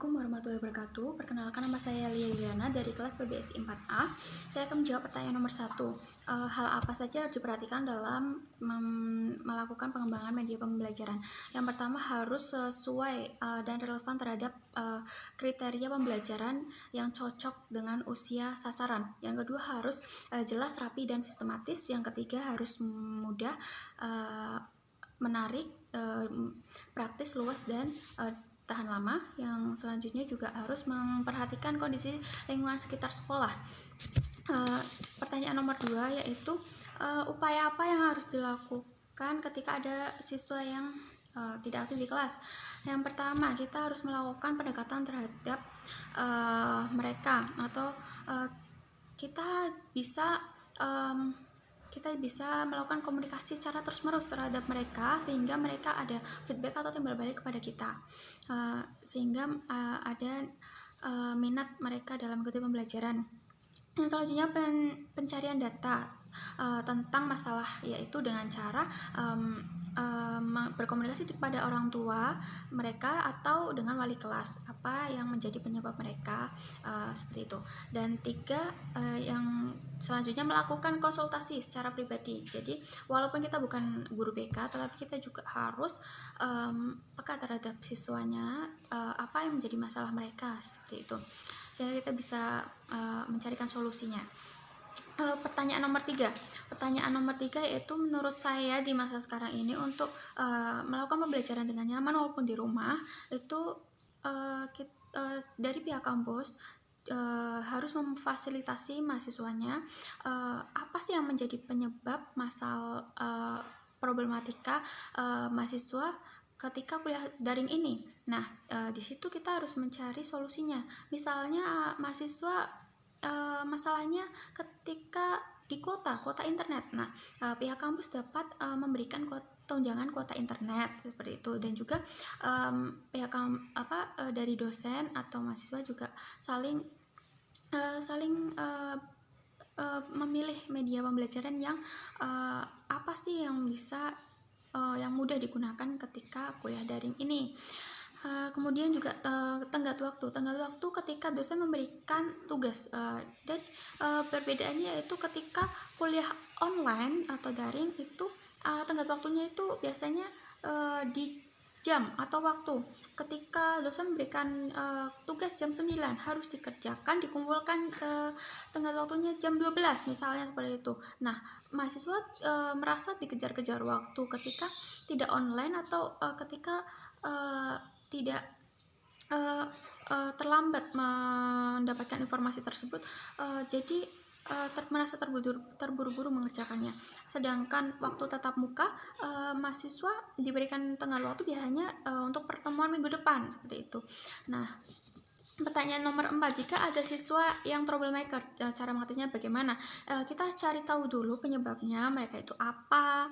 Assalamualaikum warahmatullahi wabarakatuh. Perkenalkan, nama saya Lia Yuliana dari kelas PBSI 4A. Saya akan menjawab pertanyaan nomor 1. Hal apa saja harus diperhatikan dalam melakukan pengembangan media pembelajaran? Yang pertama, harus sesuai dan relevan terhadap kriteria pembelajaran yang cocok dengan usia sasaran. Yang kedua, harus jelas, rapi, dan sistematis. Yang ketiga, harus mudah, menarik, praktis, luas, dan tahan lama. Yang selanjutnya juga harus memperhatikan kondisi lingkungan sekitar sekolah. Pertanyaan nomor 2 yaitu upaya apa yang harus dilakukan ketika ada siswa yang tidak aktif di kelas. Yang pertama, kita harus melakukan pendekatan terhadap mereka, atau kita bisa melakukan komunikasi secara terus-menerus terhadap mereka, sehingga mereka ada feedback atau timbal balik kepada kita, sehingga ada minat mereka dalam mengikuti pembelajaran. Yang selanjutnya, pencarian data tentang masalah, yaitu dengan cara berkomunikasi kepada orang tua mereka atau dengan wali kelas, apa yang menjadi penyebab mereka, seperti itu. Dan 3, yang selanjutnya, melakukan konsultasi secara pribadi. Jadi walaupun kita bukan guru BK, tetapi kita juga harus peka terhadap siswanya, apa yang menjadi masalah mereka, seperti itu, sehingga kita bisa mencarikan solusinya. Pertanyaan nomor 3 yaitu, menurut saya di masa sekarang ini untuk melakukan pembelajaran dengan nyaman walaupun di rumah, itu dari pihak kampus harus memfasilitasi mahasiswanya apa sih yang menjadi penyebab masalah problematika mahasiswa ketika kuliah daring ini. Nah, di situ kita harus mencari solusinya. Misalnya mahasiswa masalahnya ketika di kuota internet. Nah, pihak kampus dapat memberikan tunjangan kuota internet seperti itu, dan juga pihak dari dosen atau mahasiswa juga saling memilih media pembelajaran yang apa sih yang bisa yang mudah digunakan ketika kuliah daring ini. Kemudian juga tenggat waktu ketika dosen memberikan tugas, dan perbedaannya yaitu ketika kuliah online atau daring itu tenggat waktunya itu biasanya di jam atau waktu. Ketika dosen memberikan tugas jam 9, harus dikerjakan, dikumpulkan tenggat waktunya jam 12 misalnya, seperti itu. Nah, mahasiswa merasa dikejar-kejar waktu ketika tidak online, atau ketika tidak terlambat mendapatkan informasi tersebut, jadi merasa terburu-buru mengerjakannya. Sedangkan waktu tatap muka, mahasiswa diberikan tenggat waktu biasanya untuk pertemuan minggu depan, seperti itu. Nah, pertanyaan nomor 4, jika ada siswa yang troublemaker, cara mengatasinya bagaimana? Kita cari tahu dulu penyebabnya, mereka itu apa,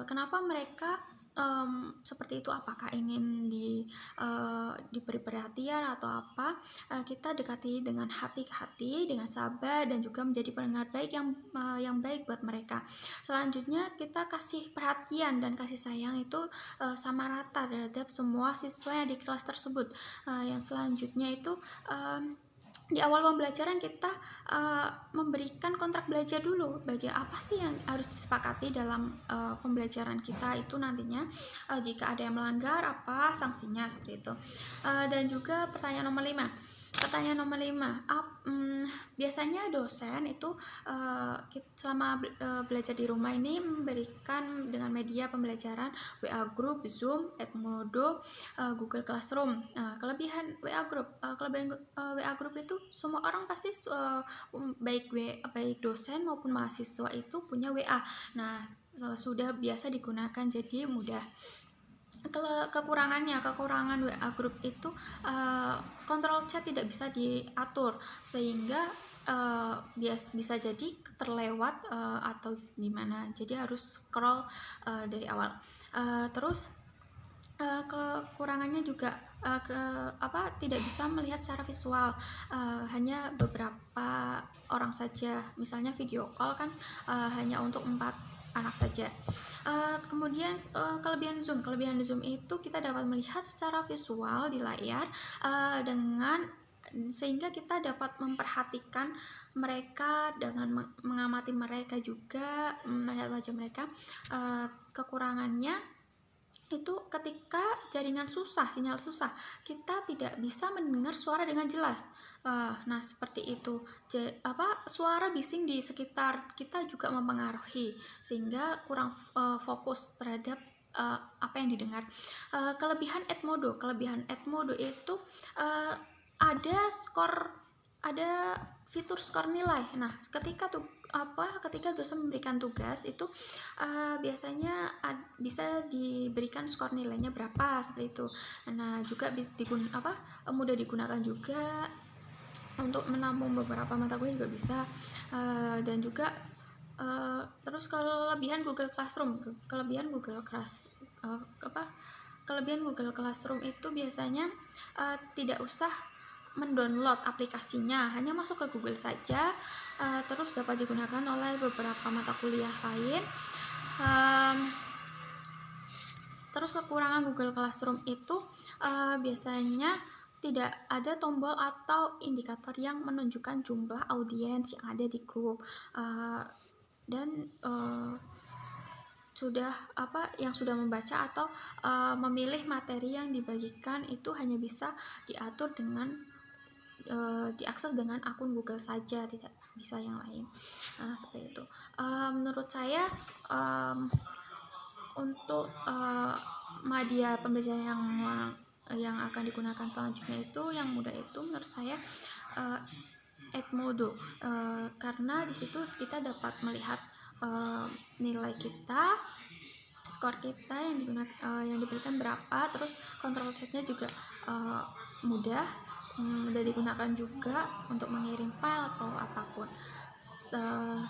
kenapa mereka seperti itu, apakah ingin diberi perhatian atau apa. Kita dekati dengan hati ke hati, dengan sabar, dan juga menjadi pendengar baik yang baik buat mereka. Selanjutnya, kita kasih perhatian dan kasih sayang itu sama rata terhadap semua siswa yang di kelas tersebut. Yang selanjutnya itu, di awal pembelajaran kita memberikan kontrak belajar dulu, bagi apa sih yang harus disepakati dalam pembelajaran kita itu nantinya. Jika ada yang melanggar, apa sanksinya, seperti itu. Dan juga pertanyaan nomor 5, biasanya dosen itu selama belajar di rumah ini memberikan dengan media pembelajaran WA Group, Zoom, Edmodo, Google Classroom. Kelebihan WA Group itu semua orang pasti baik dosen maupun mahasiswa itu punya WA. Nah, sudah biasa digunakan, jadi mudah. Kekurangan WA Group itu kontrol chat tidak bisa diatur, sehingga bisa jadi terlewat atau gimana, jadi harus scroll dari awal. Terus kekurangannya juga tidak bisa melihat secara visual, hanya beberapa orang saja. Misalnya video call kan hanya untuk 4 anak saja. Kemudian kelebihan Zoom itu kita dapat melihat secara visual di layar, dengan sehingga kita dapat memperhatikan mereka dengan mengamati mereka juga, melihat wajah mereka. Kekurangannya itu ketika jaringan susah, sinyal susah, kita tidak bisa mendengar suara dengan jelas. Nah, seperti itu. Suara bising di sekitar kita juga mempengaruhi, sehingga kurang fokus terhadap apa yang didengar. Kelebihan Edmodo itu ada fitur skor nilai. Nah, ketika dosen memberikan tugas itu biasanya bisa diberikan skor nilainya berapa, seperti itu. Nah, juga mudah digunakan juga untuk menampung beberapa mata kuliah juga bisa. Dan juga terus kelebihan Google Classroom itu biasanya tidak usah mendownload aplikasinya, hanya masuk ke Google saja, terus dapat digunakan oleh beberapa mata kuliah lain. Terus kekurangan Google Classroom itu biasanya tidak ada tombol atau indikator yang menunjukkan jumlah audiens yang ada di grup, dan yang sudah membaca atau memilih materi yang dibagikan itu hanya bisa diatur dengan diakses dengan akun Google saja, tidak bisa yang lain. Seperti itu. Menurut saya untuk media pembelajaran yang akan digunakan selanjutnya itu yang mudah itu menurut saya Edmodo, karena di situ kita dapat melihat nilai kita, skor kita yang diberikan berapa, terus control chatnya juga mudah digunakan juga untuk mengirim file atau apapun.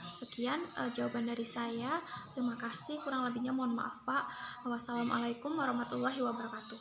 Sekian jawaban dari saya. Terima kasih, kurang lebihnya mohon maaf Pak. Wassalamualaikum warahmatullahi wabarakatuh.